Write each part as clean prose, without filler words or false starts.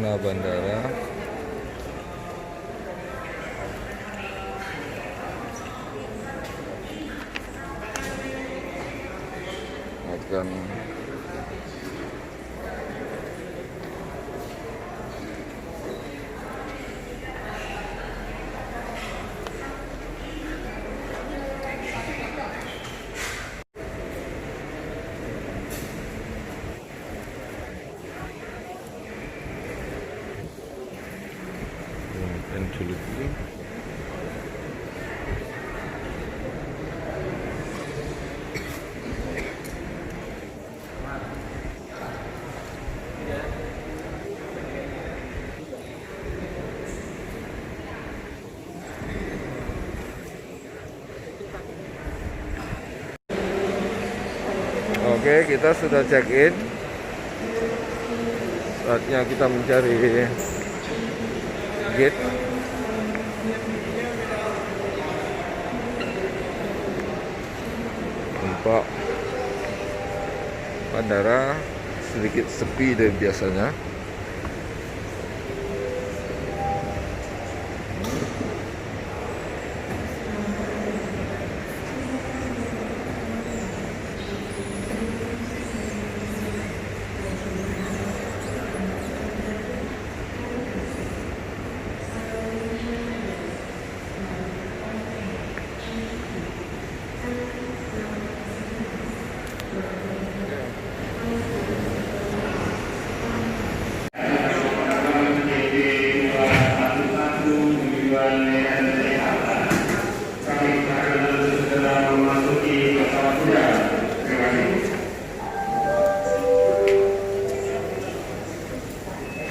suasana bandara. Akan dulu. Oke, kita sudah check in. Saatnya kita mencari gate. Nampak bandara sedikit sepi dari biasanya.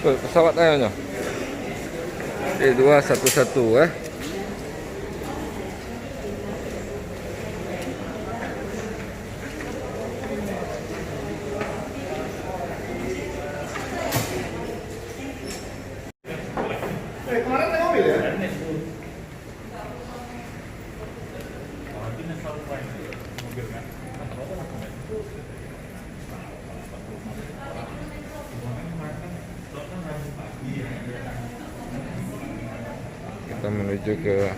Pesawat ayahnya D211 Kemarin naik mobil ya? Kita menuju ke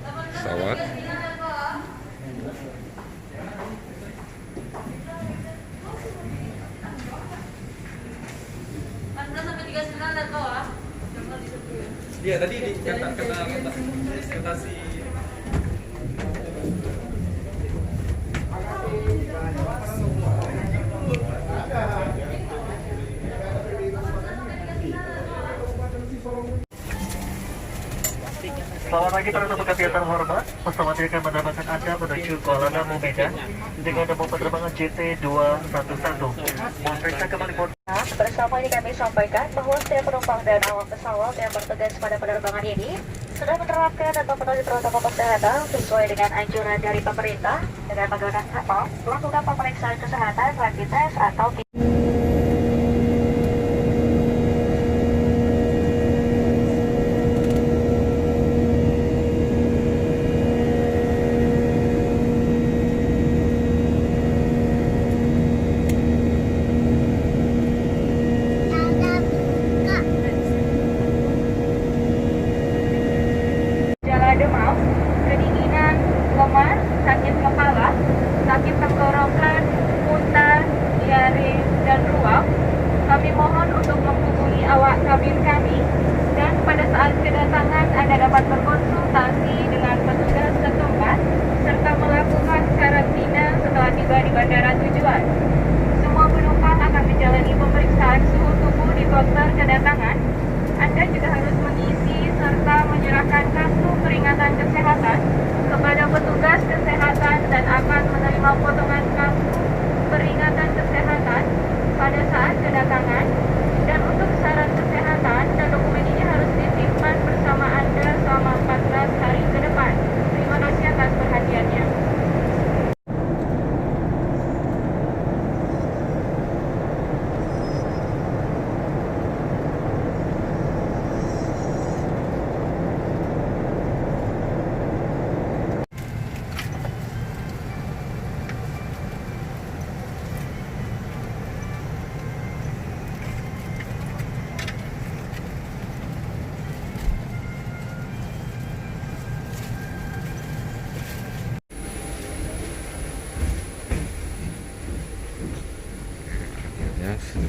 pesawat. Iya tadi di kata si Selamat pagi para tamu yang terhormat. Pesawat yang akan menambahkan Anda menuju Kuala Namu, Medan dengan nomor penerbangan JT211. Mohon periksa kembali boarding. Bersama ini kami sampaikan bahwa setiap penumpang dan awak pesawat yang bertugas pada penerbangan ini sudah menerapkan atau memenuhi protokol kesehatan sesuai dengan anjuran dari pemerintah dengan menggunakan kapal, melakukan pemeriksaan kesehatan, rapid test atau demam, kedinginan, lemas, sakit kepala, sakit tenggorokan, muntah, diare, dan ruam, kami mohon untuk menghubungi awak kabin kami dan pada saat kedatangan Anda dapat berkonsultasi dengan petugas setempat serta melakukan karantina setelah tiba di bandara tujuan. Semua penumpang akan menjalani pemeriksaan suhu tubuh di counter kedatangan. Anda juga harus mengisi serta menyerahkan kartu peringatan kesehatan kepada petugas kesehatan dan akan menerima potongan kartu peringatan kesehatan pada saat kedatangan. Dan untuk syarat kesehatan dan dokumen ini harus disimpan bersama Anda selama 14 hari ke depan. Terima kasih atas perhatiannya.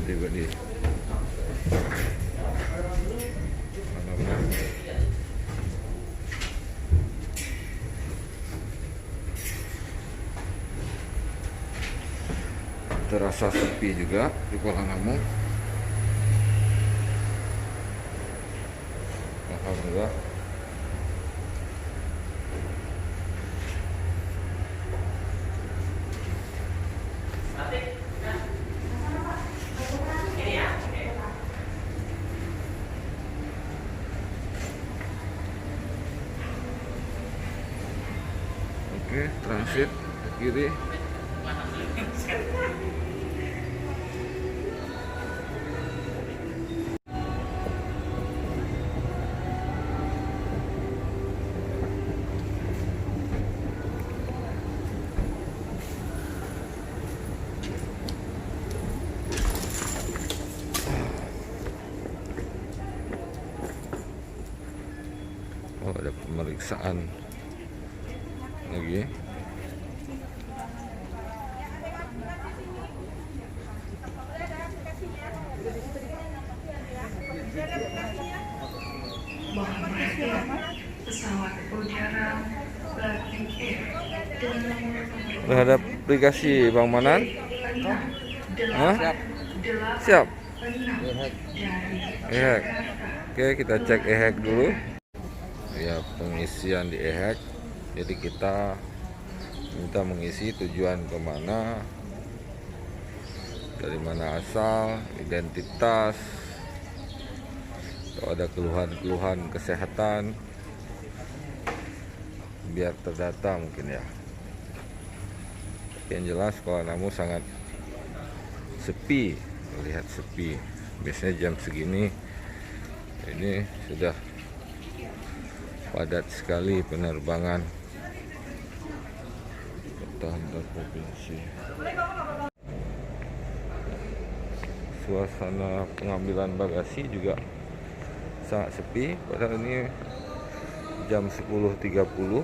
tiba di mana. Terasa sepi juga di Kuala Namu. Alhamdulillah. Oke, transit ke kiri. Oh, ada pemeriksaan lagi. Pesawat udara Batik Air dengan nomor Udah ada aplikasi Bang Manan? Hah? Siap. EHEC. Oke, kita cek EHEC dulu. Ya, pengisian di EHEC. Jadi kita minta mengisi tujuan kemana, dari mana asal, identitas, kalau ada keluhan-keluhan kesehatan, biar terdata mungkin ya. Tapi yang jelas Kuala Namu sangat sepi, terlihat sepi. Biasanya jam segini ini sudah padat sekali penerbangan antar provinsi. Suasana pengambilan bagasi juga sangat sepi, padahal ini jam 10.30.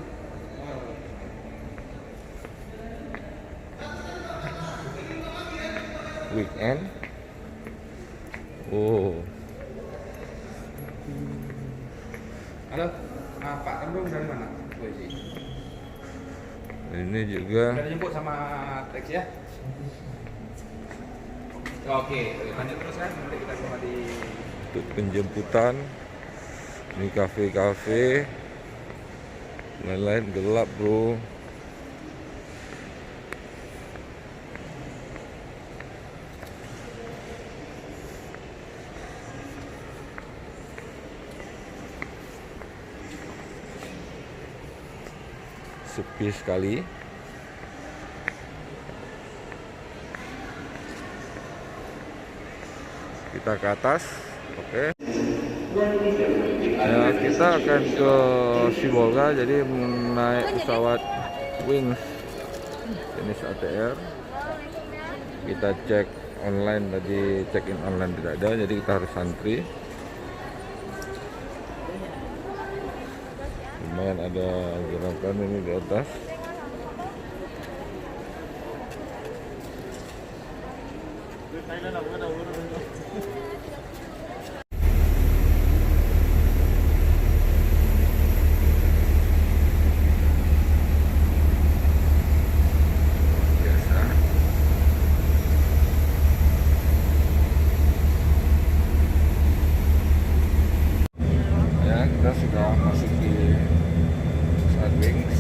Weekend. Oh, Halo, Pak Kandung dari mana? ini juga Udah dijemput sama taksi ya? Oke, lanjut terus kan, nanti kita kembali. untuk penjemputan. Ini kafe-kafe, lain-lain gelap bro. Sepi sekali. Kita ke atas, oke. Ya, kita akan ke Sibolga, jadi naik pesawat Wings jenis ATR. Kita cek online tadi, check-in online tidak ada, jadi kita harus antri. Lumayan ada gerakan ini di atas. Biasa. Ya, kita sudah masuk di pesawat Wings.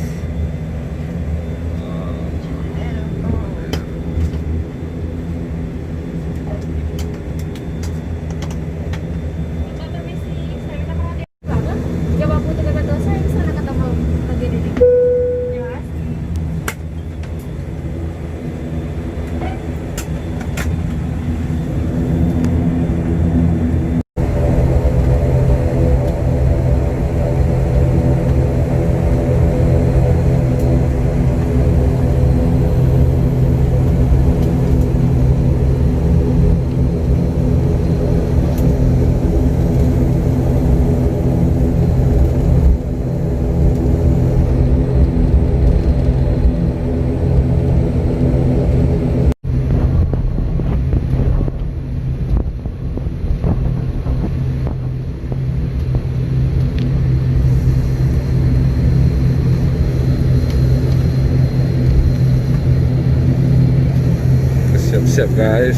siap-siap guys.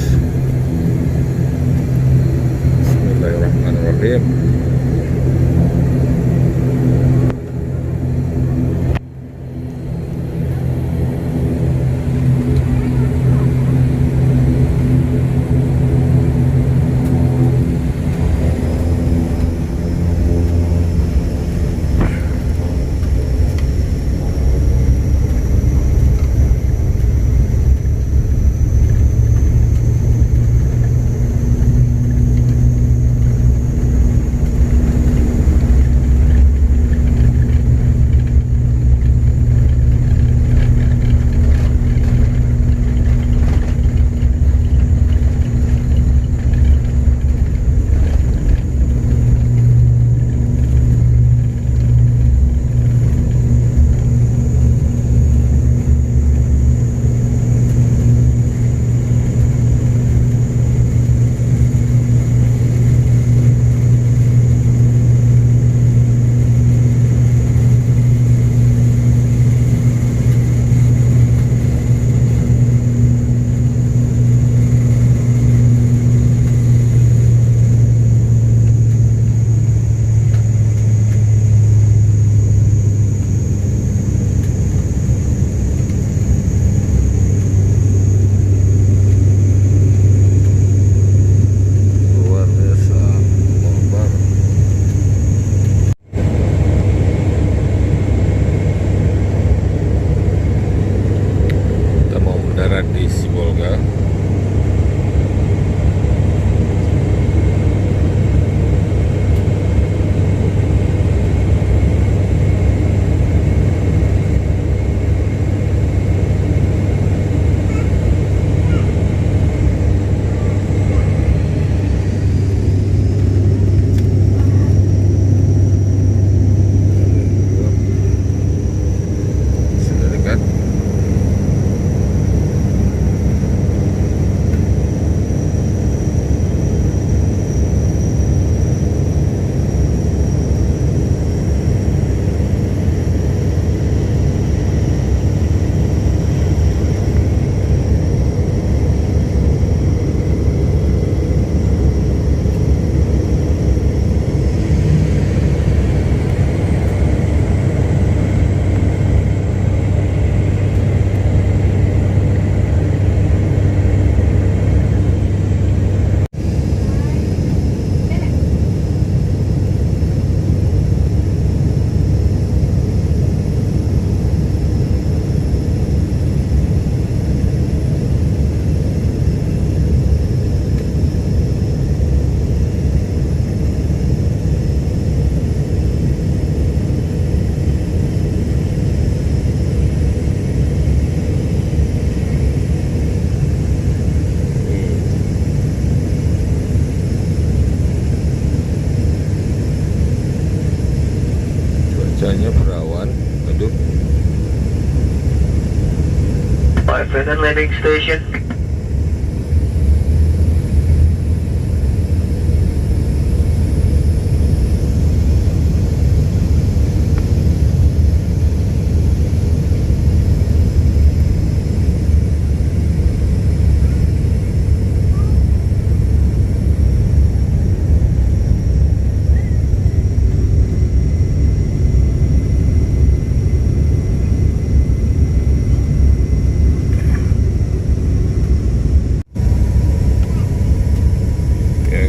Bismillahirrahmanirrahim. Di Sibolga. Sudah dekat. Cuacanya berawan. Aduh. Final landing station.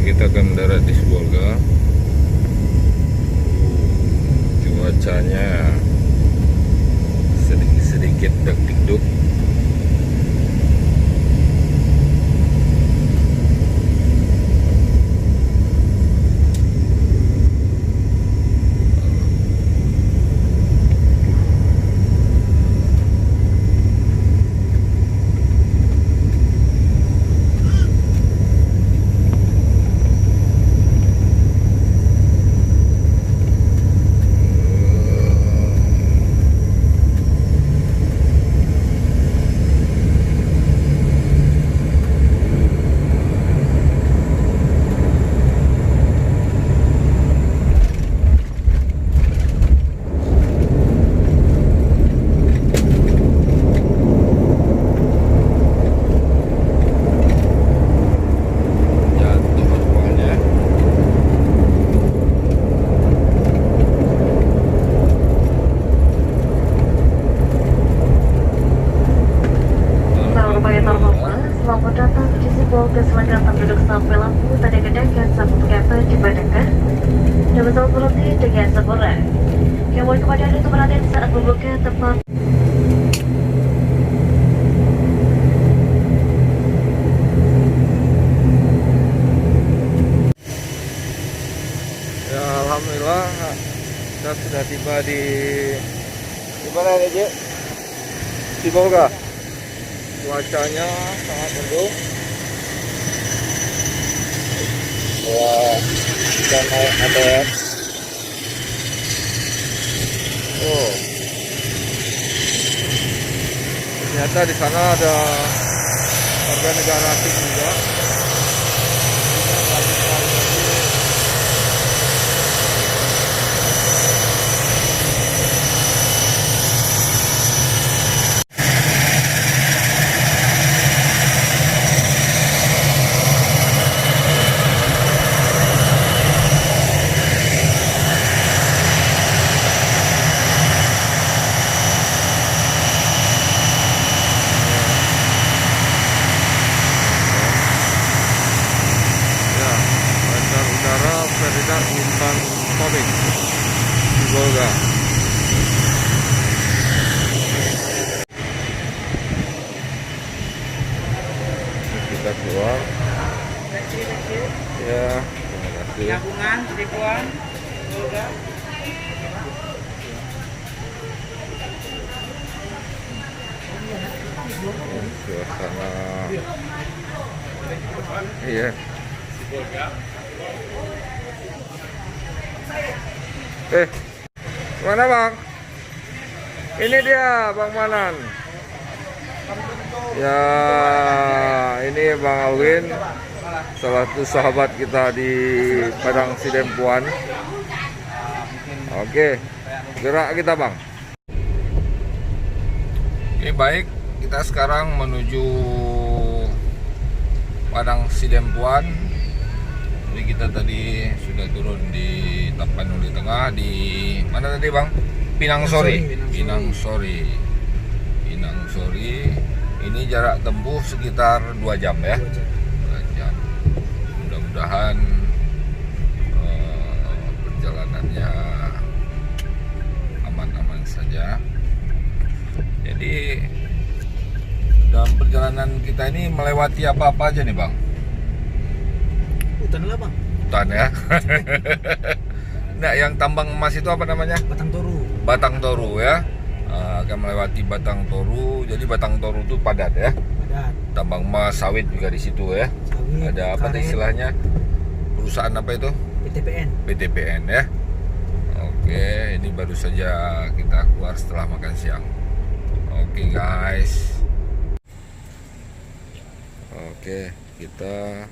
Kita akan mendarat di Sibolga. Cuacanya sedikit dak-dikduk. mohon kepada Anda untuk perhatian saat membuka tempat. Ya, alhamdulillah kita sudah tiba di mana ini, Cik? Sibolga. Cuacanya sangat mendung. Wah, kita naik ATM. Oh, ternyata di sana ada warga negara asing juga. Ferdinand Intan Komik Sibolga. Kita keluar. Ya, terima kasih. Gabungan Sibolga. Suasana. Iya. Mana Bang? Ini dia Bang Manan. Ya, ini Bang Alwin, salah satu sahabat kita di Padang Sidempuan. Oke, gerak kita Bang. Oke, baik, kita sekarang menuju Padang Sidempuan. Jadi kita tadi sudah turun di Tapanuli Tengah, di mana tadi Bang? Pinang Sori. Ini jarak tempuh sekitar 2 jam ya. 2 jam. Mudah-mudahan perjalanannya aman-aman saja. Jadi dalam perjalanan kita ini melewati apa-apa aja nih Bang? Hutan lah Bang. Hutan ya. Nah, yang tambang emas itu apa namanya? Batang Toru. Batang Toru ya. Akan melewati Batang Toru. Jadi Batang Toru itu padat ya. Padat. Tambang emas, sawit juga di situ ya. Sawit, ada apa karet. istilahnya? Perusahaan apa itu? PTPN. PTPN ya. Oke, ini baru saja kita keluar setelah makan siang. Oke guys. Oke, kita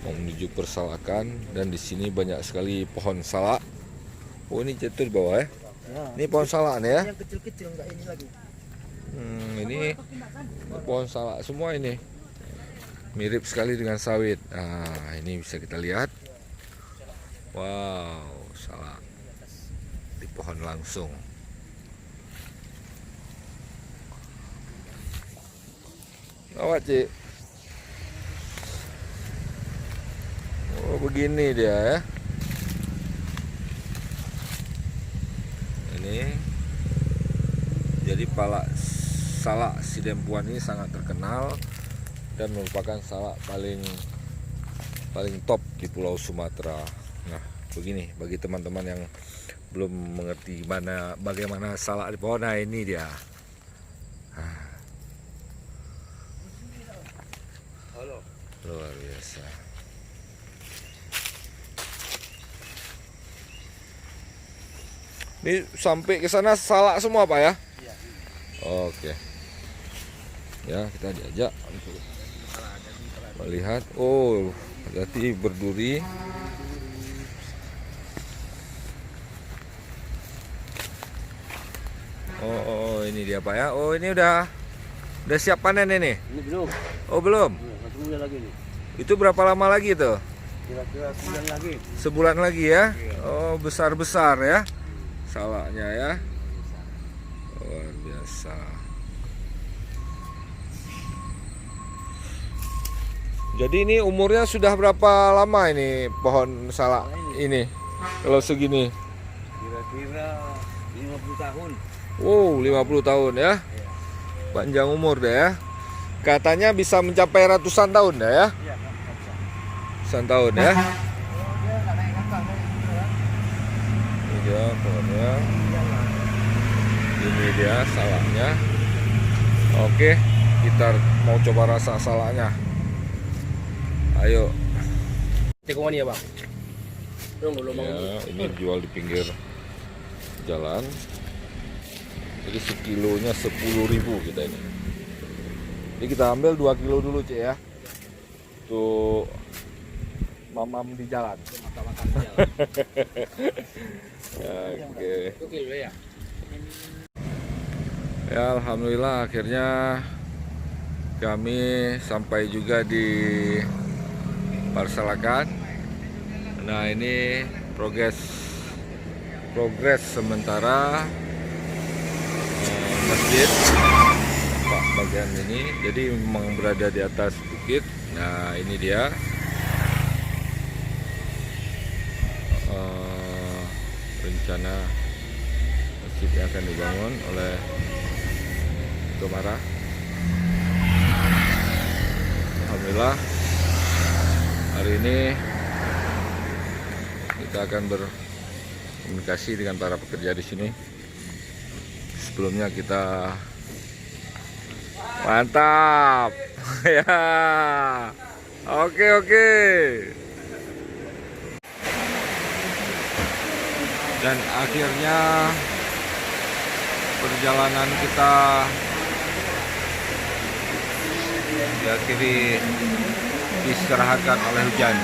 mau menuju Persalakan dan di sini banyak sekali pohon salak. Oh, ini jatuh di bawah ya. Ini pohon salak nih ya. Yang kecil-kecil enggak ini lagi. Ini pohon salak semua ini. Mirip sekali dengan sawit. Nah, ini bisa kita lihat. Wow, salak di pohon langsung. Awak Cik. Oh, begini dia ya. Ini jadi salak Sidempuan ini sangat terkenal dan merupakan salak paling top di Pulau Sumatera. Nah, begini bagi teman-teman yang belum mengerti bagaimana salak di pohon. Nah, ini dia. Luar biasa. Ini sampai ke sana salak semua Pak ya? Iya. Oke. Ya, kita diajak untuk melihat. Oh, berarti berduri. Oh, ini dia Pak ya. Oh, ini udah siap panen ini? Ini belum. Oh, belum. Sebulan lagi nih. Itu berapa lama lagi tuh? Kira-kira sebulan lagi. Sebulan lagi ya? Oh, besar-besar ya salaknya ya. Luar biasa. Jadi ini umurnya sudah berapa lama ini pohon salak ini? Kalau segini? Kira-kira 50 tahun. Wow, 50 tahun ya. Panjang umur deh ya. Katanya bisa mencapai ratusan tahun dah ya. Iya, Ratusan tahun ya. dia nggak naik angka kan gitu kan. Ini dia pohonnya. Ini dia salaknya. Oke, kita mau coba rasa salaknya. Ayo. Cekongan ya bang. Belum Ya, ini dijual di pinggir jalan. Jadi sekilonya 10.000 kita ini. Jadi kita ambil 2 kilo dulu Cek ya. Tuh mamam di jalan. Makan-makan jalan. Oke. Itu kilo ya. Ya alhamdulillah akhirnya kami sampai juga di Parselakan. Nah ini progres sementara masjid Pak bagian ini. Jadi memang berada di atas bukit. Nah ini dia rencana masjid yang akan dibangun oleh Gemara. Alhamdulillah hari ini kita akan berkomunikasi dengan para pekerja di sini. Sebelumnya kita mantap ya. Oke. Dan akhirnya perjalanan kita diakhiri diistirahatkan oleh hujan.